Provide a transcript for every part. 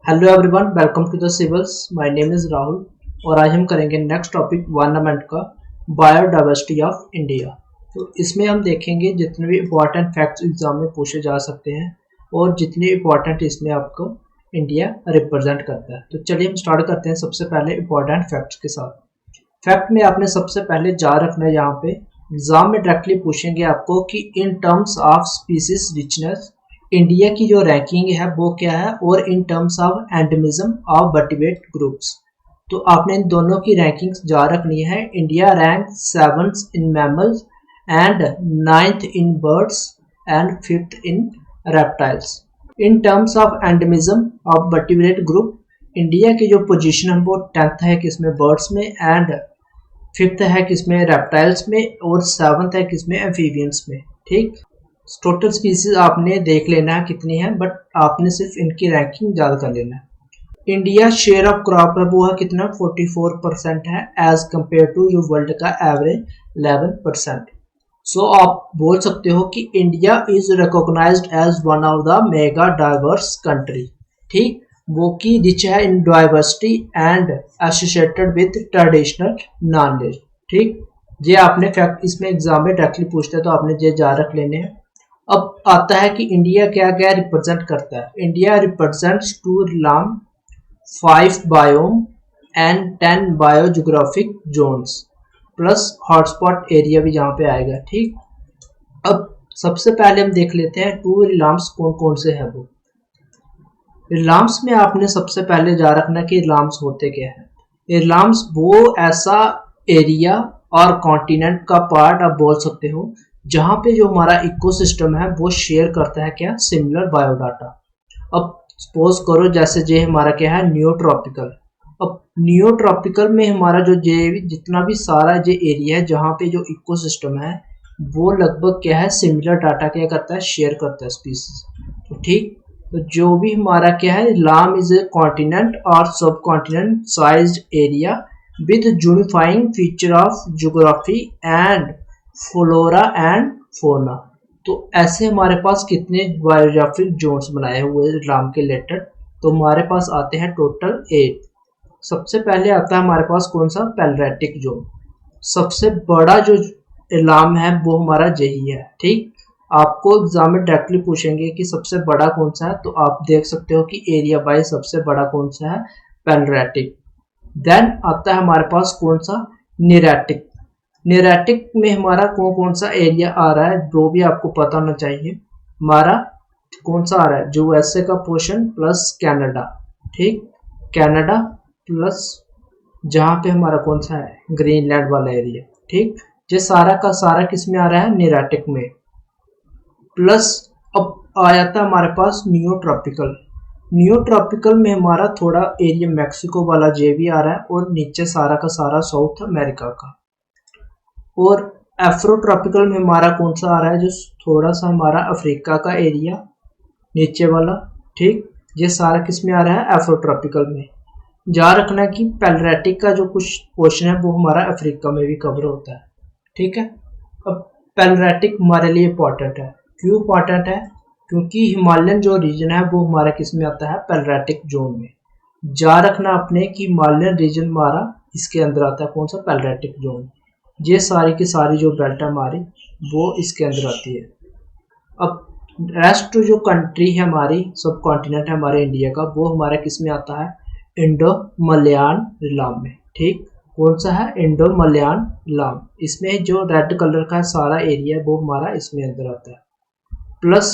Hello everyone, welcome to the civils. My name is Rahul और आज हम करेंगे नेक्स्ट टॉपिक गवर्नमेंट का बायोडाइवर्सिटी ऑफ इंडिया। तो इसमें हम देखेंगे जितने भी इम्पोर्टेंट फैक्ट्स एग्जाम में पूछे जा सकते हैं और जितने इम्पोर्टेंट इसमें आपको इंडिया रिप्रेजेंट करता है। तो चलिए हम स्टार्ट करते हैं सबसे पहले इम्पोर्टेंट फैक्ट्स के साथ। फैक्ट में आपने सबसे पहले याद रखना है, यहाँ पे एग्जाम में डायरेक्टली पूछेंगे आपको कि in terms of species richness India की जो रैंकिंग है वो क्या है, और in terms of endemism of vertebrate groups. तो आपने इन दोनों की रैंकिंग्स जा रखनी है। India rank 7th in mammals and 9th in birds and 5th in reptiles. In terms of endemism of vertebrate group India की जो पोजीशन है वो 10th है किसमें, बर्ड्स में, एंड 5th है किसमें, रेप्टाइल्स में, और 7th है किसमें, एम्फीबियंस में। ठीक, टोटल स्पीसीज आपने देख लेना है कितनी है, बट आपने सिर्फ इनकी रैंकिंग याद कर लेना है। इंडिया शेयर ऑफ क्रॉप है वो है कितना, 44% है एज कंपेयर टू जो वर्ल्ड का एवरेज 11%। सो आप बोल सकते हो कि India is recognised as one of the mega diverse country. ठीक, वो की रिच है in diversity and associated with traditional knowledge. ठीक, ये आपने फैक्ट इसमें एग्जाम में डायरेक्टली पूछते हैं तो आपने ये जा रख लेने हैं। अब आता है कि इंडिया क्या क्या रिप्रेजेंट करता है। India represents 2 realm, 5 biome and 10 biogeographic zones plus hotspot area भी यहाँ पे आएगा। ठीक, अब सबसे पहले हम देख लेते हैं 2 रिलाम्स कौन कौन से हैं। वो रिलाम्स में आपने सबसे पहले जा रखना कि रिलाम्स होते क्या है। रिलाम्स वो ऐसा एरिया और कॉन्टिनेंट का पार्ट आप बोल सकते हो जहां पे जो हमारा इकोसिस्टम है वो शेयर करता है क्या, सिमिलर बायोडाटा। अब सपोज करो जैसे ये हमारा क्या है, न्यूट्रॉपिकल। अब न्यूट्रॉपिकल में हमारा जो जितना भी सारा ये एरिया है जहाँ पे जो इकोसिस्टम है वो लगभग क्या है, सिमिलर डाटा क्या करता है, शेयर करता है स्पीसीज। तो ठीक, तो जो भी हमारा क्या है, लाम इज ए कॉन्टिनेंट और सब continent sized area with unifying feature of geography and flora and fauna. तो ऐसे हमारे पास कितने बायोग्राफिक जोन्स बनाए हुए लाम के रिलेटेड, तो हमारे पास आते हैं टोटल 8। सबसे पहले आता है हमारे पास कौन सा, पैलरेटिक जोन। सबसे बड़ा जो इलाम है वो हमारा यही है। ठीक, आपको एग्जाम में डायरेक्टली पूछेंगे कि सबसे बड़ा कौन सा है, तो आप देख सकते हो कि एरिया वाइज सबसे बड़ा कौन सा है, पैलरेटिक। देन आता है हमारे पास कौन सा, नेरेटिक। नेरेटिक में हमारा कौन कौन सा एरिया आ रहा है जो भी आपको पता होना चाहिए। हमारा कौन सा आ रहा है, यूएसए का पोर्शन प्लस कनाडा। ठीक, कनाडा प्लस जहाँ पे हमारा कौन सा है, ग्रीनलैंड वाला एरिया। ठीक, ये सारा का सारा किस में आ रहा है, नेरेटिक में। प्लस अब आ जाता है हमारे पास न्यूट्रॉपिकल। न्यूट्रॉपिकल में हमारा थोड़ा एरिया मैक्सिको वाला जे भी आ रहा है, और नीचे सारा का सारा साउथ अमेरिका का। और एफ्रोट्रॉपिकल में हमारा कौन सा आ रहा है, जो थोड़ा सा हमारा अफ्रीका का एरिया नीचे वाला। ठीक, ये सारा किस में आ रहा है, एफ्रोट्रॉपिकल में। जा रखना कि पैलरेटिक का जो कुछ पोर्शन है वो हमारा अफ्रीका में भी कवर होता है। ठीक है, अब पैलरेटिक हमारे लिए इंपॉर्टेंट है। क्यों इंपॉर्टेंट है, क्योंकि हिमालयन जो रीजन है वो हमारा किस में आता है, पैलरेटिक जोन में। जा रखना अपने कि हिमालयन रीजन हमारा इसके अंदर आता है, कौन सा, पैलरेटिक जोन। ये सारी की सारी जो बेल्ट हमारी वो इसके अंदर आती है। अब रेस्ट जो कंट्री है हमारी, सब कॉन्टिनेंट है हमारे इंडिया का, वो हमारा किस में आता है, इंडो मलयान रिलाम में। ठीक, कौन सा है, इंडो मलयान रिलाम। इसमें जो रेड कलर का सारा एरिया है वो हमारा इसमें अंदर आता है। प्लस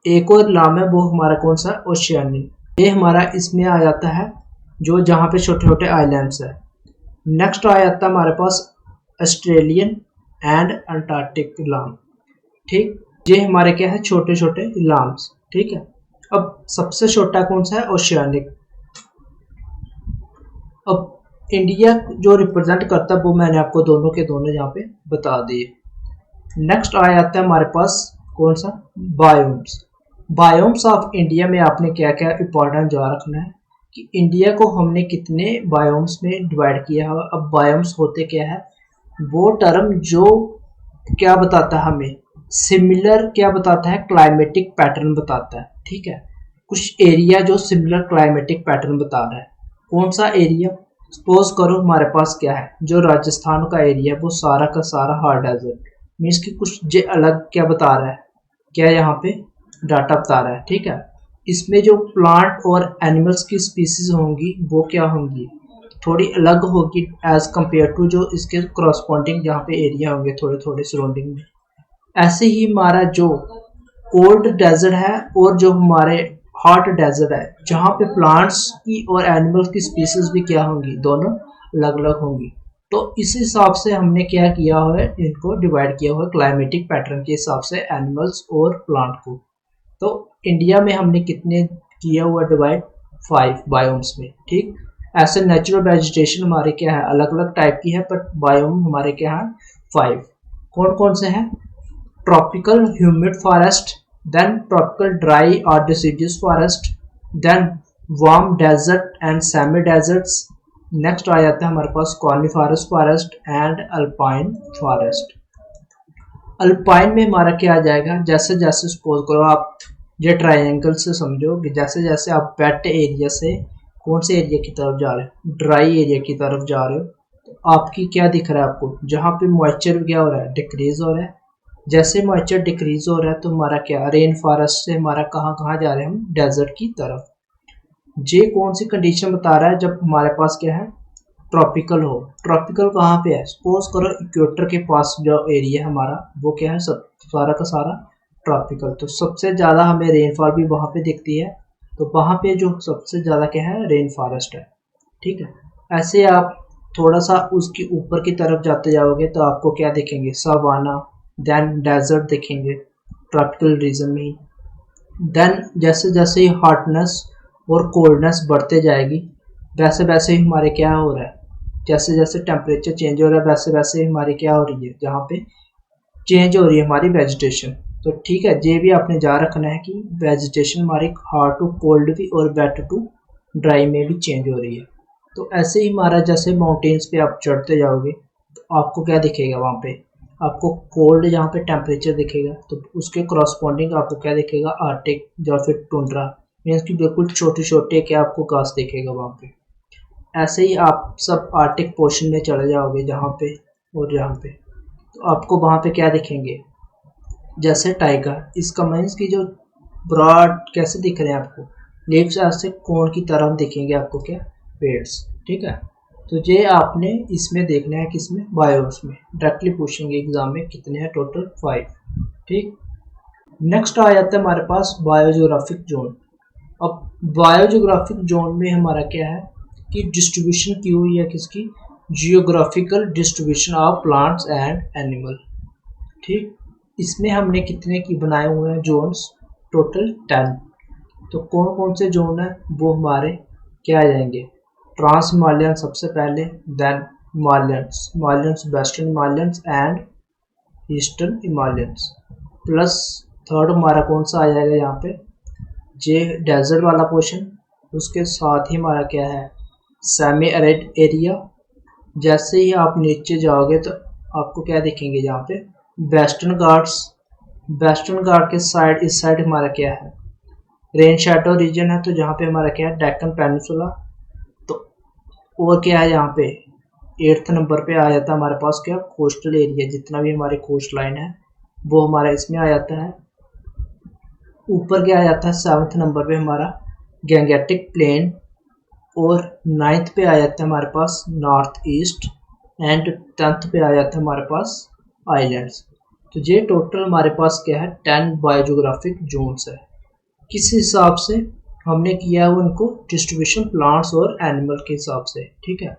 एक और रिलाम है वो हमारा कौन सा, ओशियानिक। ये हमारा इसमें आ जाता है जो जहाँ पे छोटे छोटे आइलैंड्स है। नेक्स्ट आ जाता है हमारे पास ऑस्ट्रेलियन एंड अंटार्कटिक रिलाम। ठीक, ये हमारे क्या है, छोटे छोटे रिलाम्स। ठीक है, अब सबसे छोटा कौन सा है, ओशियानिक। अब इंडिया जो रिप्रेजेंट करता है वो मैंने आपको दोनों के दोनों यहाँ पे बता दिए। नेक्स्ट आ जाता है हमारे पास कौन सा, बायोम्स। बायोम्स ऑफ इंडिया में आपने क्या क्या इंपॉर्टेंट जा रखना है कि इंडिया को हमने कितने बायोम्स में डिवाइड किया है। अब बायोम्स होते क्या है, वो टर्म जो क्या बताता है हमें, सिमिलर क्या बताता है, क्लाइमेटिक पैटर्न बताता है। ठीक है, कुछ एरिया जो सिमिलर क्लाइमेटिक पैटर्न बता रहा है। कौन सा एरिया? सपोज करो हमारे पास क्या है, जो राजस्थान का एरिया है वो सारा का सारा हार्ड डेजर्ट, मीन्स कि कुछ जे अलग क्या बता रहा है, क्या यहाँ पे डाटा बता रहा है। ठीक है, इसमें जो प्लांट और एनिमल्स की स्पीसीज होंगी वो क्या होंगी, थोड़ी अलग होगी एज कम्पेयर टू जो इसके क्रॉसपॉन्डिंग जहाँ पे एरिया होंगे थोड़े थोड़े सराउंडिंग में। ऐसे ही हमारा जो कोल्ड डेजर्ट है और जो हमारे हॉट डेजर्ट है, जहाँ पे प्लांट्स की और एनिमल्स की स्पीसीज भी क्या होंगी, दोनों अलग अलग होंगी। तो इस हिसाब से हमने क्या किया हुआ है, इनको डिवाइड किया हुआ है क्लाइमेटिक पैटर्न के हिसाब से एनिमल्स और प्लांट को। तो इंडिया में हमने कितने किया हुआ डिवाइड, 5 बायोम्स में। ठीक, ऐसे नेचुरल वेजिटेशन हमारे क्या है अलग अलग टाइप की है, बट बायोम हमारे क्या है 5। कौन कौन से हैं? Tropical humid forest, then tropical dry or deciduous forest, then warm desert and semi deserts। Next आ जाता है हमारे पास coniferous forest and alpine forest. Alpine में हमारा क्या आ जाएगा, जैसे जैसे सपोज करो आप ये ट्रायंगल से समझो कि जैसे जैसे आप वेट एरिया से कौन से एरिया की तरफ जा रहे हो, ड्राई एरिया की तरफ जा रहे हो, तो आपकी क्या दिख रहा है आपको, जहाँ पे मॉइस्चर क्या हो रहा है, डिक्रीज हो रहा है। जैसे मॉइस्चर डिक्रीज हो रहा है तो हमारा क्या रेन फॉरेस्ट से हमारा कहाँ जा रहे हैं हम, डेजर्ट की तरफ। जे कौन सी कंडीशन बता रहा है, जब हमारे पास क्या है ट्रॉपिकल हो। ट्रॉपिकल कहाँ पे है, सपोज करो इक्वेटर के पास जो एरिया है हमारा वो क्या है, सब सारा का सारा ट्रॉपिकल। तो सबसे ज़्यादा हमें रेनफॉल भी वहाँ पे दिखती है, तो वहाँ पे जो सबसे ज़्यादा क्या है रेन फॉरेस्ट है। ठीक है, ऐसे आप थोड़ा सा उसके ऊपर की तरफ जाते जाओगे तो आपको क्या दिखेंगे, सवाना, देन डेजर्ट देखेंगे ट्रॉपिकल रीजन में ही। देन जैसे जैसे ही हॉटनेस और कोल्डनेस बढ़ते जाएगी वैसे वैसे ही हमारे क्या हो रहा है, जैसे जैसे टेम्परेचर चेंज हो रहा है वैसे वैसे ही हमारी क्या हो रही है, जहाँ पे चेंज हो रही है हमारी वेजिटेशन। तो ठीक है, ये भी आपने जा रखना है कि वेजिटेशन हमारी हॉट टू कोल्ड भी और वेट टू ड्राई में भी चेंज हो रही है। तो ऐसे ही हमारा जैसे माउंटेन्स पे आप चढ़ते जाओगे तो आपको क्या दिखेगा, वहाँ पे आपको कोल्ड जहाँ पे टेम्परेचर दिखेगा तो उसके करस्पॉन्डिंग आपको क्या दिखेगा, आर्टिक या फिर टुंड्रा, मीन्स कि बिल्कुल छोटे छोटे क्या आपको घास दिखेगा वहाँ पे। ऐसे ही आप सब आर्टिक पोर्शन में चले जाओगे जहाँ पे और जहाँ पे, तो आपको वहाँ पे क्या दिखेंगे, जैसे टाइगर, इसका मीन्स कि जो ब्रॉड कैसे दिख रहे हैं आपको, लीव्स ऐसे कोण की तरफ दिखेंगे आपको क्या, पेड्स। ठीक है, तो ये आपने इसमें देखना है, किसमें, बायोस में। डायरेक्टली पूछेंगे एग्जाम में कितने हैं, टोटल 5। ठीक, नेक्स्ट आ जाता है हमारे पास बायोजियोग्राफिक जोन। अब बायोजियोग्राफिक जोन में हमारा क्या है कि डिस्ट्रीब्यूशन की हुई है किसकी, geographical distribution of plants and animal. ठीक, इसमें हमने कितने की बनाए हुए हैं जोन्स, टोटल 10। तो कौन कौन से जोन है वो हमारे क्या आ जाएंगे, ट्रांस हिमालयन सबसे पहले, then Himalayas, Himalayas western Himalayas and eastern Himalayas, plus third हमारा कौन सा आ जाएगा यहाँ पे, जे डेजर्ट वाला पोर्शन। उसके साथ ही हमारा क्या है सेमी एरिड एरिया। जैसे ही आप नीचे जाओगे तो आपको क्या दिखेंगे यहाँ पे, वेस्टर्न घाट्स, वेस्टर्न घाट के साइड इस साइड हमारा क्या है रेन शैडो रीजन है, तो जहाँ पे हमारा क्या है डेक्कन पेनिनसुला। तो और क्या है यहाँ पे 8th नंबर पे आ जाता है हमारे पास क्या, कोस्टल एरिया, जितना भी हमारे कोस्ट लाइन है वो हमारा इसमें आ जाता है। ऊपर क्या आ जाता है 7th नंबर पे हमारा गैंगेटिक प्लेन, और 9th पे आ जाता है हमारे पास नॉर्थ ईस्ट, एंड 10th पे आ जाता है हमारे पास आइलैंड्स। तो ये टोटल हमारे पास क्या है 10 बायोजियोग्राफिक जोन्स है। किस हिसाब से हमने किया है उनको, डिस्ट्रीब्यूशन प्लांट्स और एनिमल के हिसाब से। ठीक है,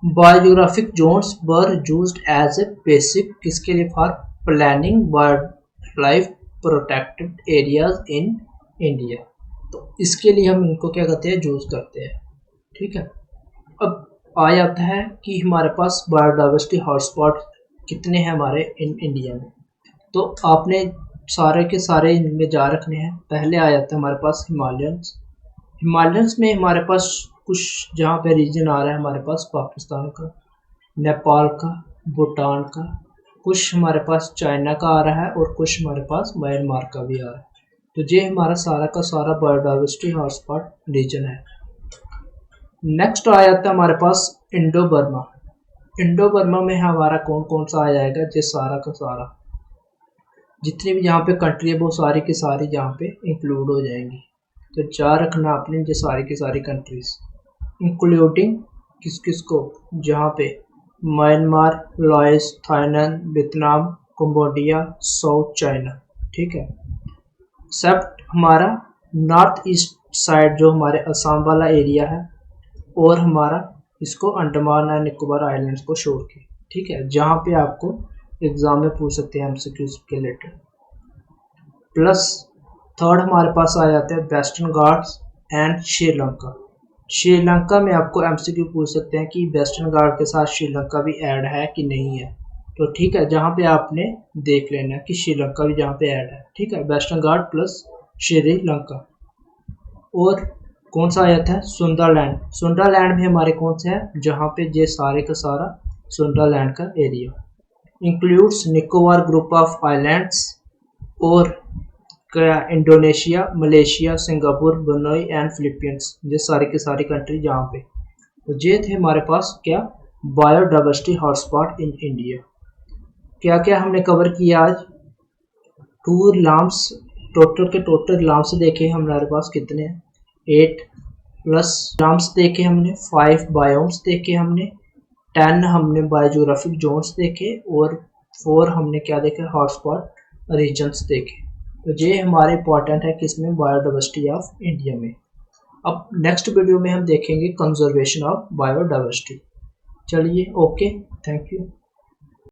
biogeographic zones were used as a basic किसके लिए, for planning wildlife protected areas in India. तो इसके लिए हम इनको क्या करते हैं, यूज करते हैं। ठीक है, अब आ जाता है कि हमारे पास बायोडाइवर्सिटी हॉटस्पॉट कितने हैं हमारे इन इंडिया में। तो आपने सारे के सारे इनमें जा रखने हैं। पहले आ जाता है हमारे पास हिमालयंस। हिमालयंस में हमारे पास कुछ जहाँ पे रीजन आ रहा है हमारे पास पाकिस्तान का, नेपाल का, भूटान का, कुछ हमारे पास चाइना का आ रहा है और कुछ हमारे पास म्यांमार का भी आ रहा है। तो ये हमारा सारा का सारा बायोडाइवर्सिटी हॉटस्पॉट रीजन है। नेक्स्ट आ जाता है हमारे पास इंडो बर्मा। इंडो बर्मा में हमारा कौन कौन सा आ जाएगा, ये सारा का सारा जितनी भी यहाँ पे कंट्री है वो सारी की सारी यहाँ पे इंक्लूड हो जाएंगी। तो याद रखना आपने ये सारी की सारी कंट्रीज इंक्लूडिंग किस किस को, जहाँ पे Myanmar, Laos, Thailand, Vietnam, Cambodia, south China, ठीक है। एक्सेप्ट हमारा नॉर्थ ईस्ट साइड जो हमारे असम वाला एरिया है, और हमारा इसको अंडमान एंड निकोबार आइलैंड्स को छोड़ के, ठीक है, जहाँ पे आपको एग्जाम में पूछ सकते हैं एमसीक्यूज के रिलेटेड। प्लस थर्ड हमारे पास आ जाते हैं वेस्टर्न घाट्स एंड श्रीलंका। श्रीलंका में आपको एमसीक्यू पूछ सकते हैं कि वेस्टर्न घाट के साथ श्रीलंका भी ऐड है कि नहीं है, तो ठीक है, जहाँ पे आपने देख लेना है कि श्रीलंका भी जहाँ पे ऐड है, ठीक है, वेस्टर्न घाट प्लस श्रीलंका। और कौन सा आ जाता है सुंदरलैंड। सुंदरलैंड में हमारे कौन से है, जहाँ पे ये सारे का सारा सुंदरलैंड का area includes Nicobar group of islands और क्या Indonesia, Malaysia, Singapore, Brunei and Philippines, ये सारी की सारी कंट्री जहाँ पे। तो ये थे हमारे पास क्या बायोडाइवर्सिटी हॉटस्पॉट इन इंडिया। क्या क्या हमने कवर किया आज, टूर लाम्स, टोटल के टोटल लाम्स देखे हमारे पास कितने हैं 8, प्लस लाम्स देखे हमने 5, बायोम्स देखे हमने 10, हमने बायोजोग्राफिक जोन्स देखे, और 4 हमने क्या देखे हॉटस्पॉट रीजन्स देखे। तो ये हमारे इंपॉर्टेंट है किसमें, बायोडाइवर्सिटी ऑफ इंडिया में। अब नेक्स्ट वीडियो में हम देखेंगे कंजर्वेशन ऑफ बायोडाइवर्सिटी। चलिए ओके, थैंक यू।